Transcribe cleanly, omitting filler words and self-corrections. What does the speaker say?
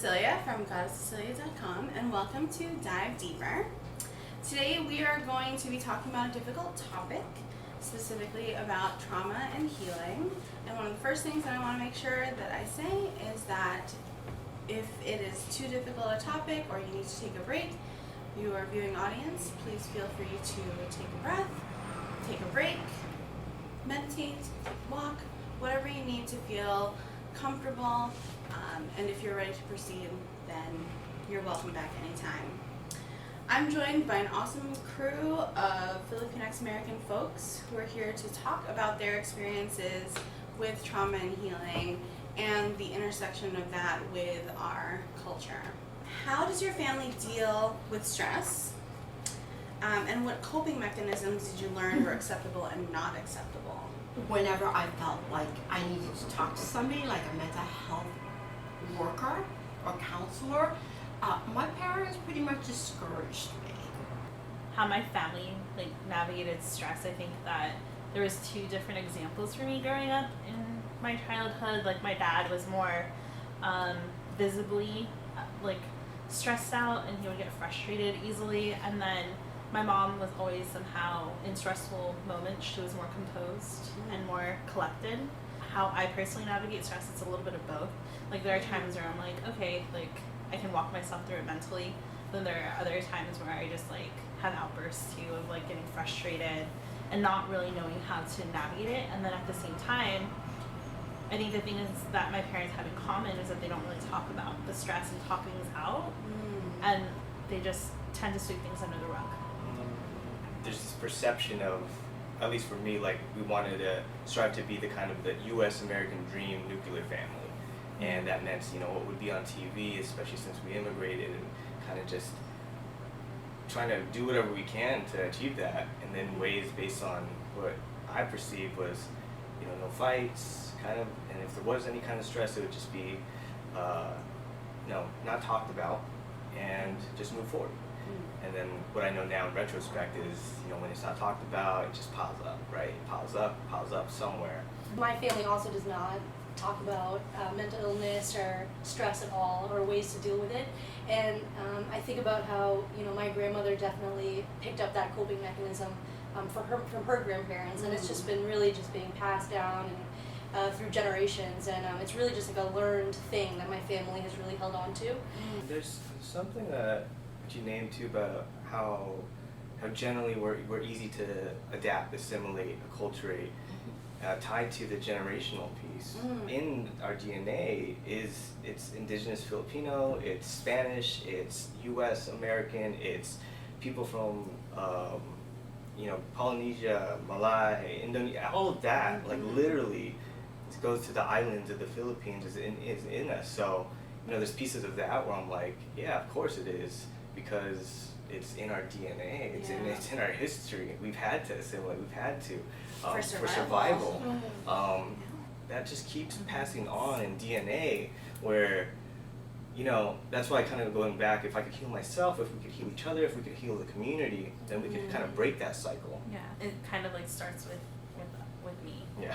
Cecilia from GoddessCecilia.com, and welcome to Dive Deeper. Today we are going to be talking about a difficult topic, specifically about trauma and healing. And one of the first things that I want to make sure that I say is that if it is too difficult a topic or you need to take a break, you are viewing audience, please feel free to take a breath, take a break, meditate, take a walk, whatever you need to feel comfortable, and if you're ready to proceed, then you're welcome back anytime. I'm joined by an awesome crew of Filipinx-American folks who are here to talk about their experiences with trauma and healing and the intersection of that with our culture. How does your family deal with stress? And what coping mechanisms did you learn were acceptable and not acceptable? Whenever I felt like I needed to talk to somebody, like a mental health worker or counselor, my parents pretty much discouraged me. How my family navigated stress, I think that there was two different examples for me growing up in my childhood. Like my dad was more visibly stressed out, and he would get frustrated easily, and then my mom was always somehow, in stressful moments, she was more composed and more collected. How I personally navigate stress, it's a little bit of both. There are times where I'm like, okay, I can walk myself through it mentally. Then there are other times where I just have outbursts too of getting frustrated and not really knowing how to navigate it. And then at the same time, I think the thing is that my parents have in common is that they don't really talk about the stress and talk things out, and they just tend to sweep things under the rug. There's this perception of, at least for me, we wanted to strive to be the kind of the U.S. American dream nuclear family, and that meant what would be on TV, especially since we immigrated, and kind of just trying to do whatever we can to achieve that, and then ways based on what I perceived was no fights, and if there was any kind of stress, it would just be not talked about and just move forward. And then what I know now in retrospect is, when it's not talked about, it just piles up, right? It piles up somewhere. My family also does not talk about mental illness or stress at all, or ways to deal with it. And I think about how, my grandmother definitely picked up that coping mechanism from her grandparents, and it's just been really just being passed down and through generations, and it's really just a learned thing that my family has really held on to. There's something that you named too about how generally we're easy to adapt, assimilate, acculturate, tied to the generational piece. In our DNA it's indigenous Filipino, it's Spanish, it's U.S. American, it's people from Polynesia, Malay, Indonesia, all of that, literally it goes to the islands of the Philippines is in us. So there's pieces of that where I'm like, yeah, of course it is, because it's in our DNA, it's in our history. We've had to assimilate, we've had to for survival. That just keeps passing on in DNA, where that's why kind of going back, if I could heal myself, if we could heal each other, if we could heal the community, then we could kind of break that cycle. Yeah, it kind of starts with me. Yeah.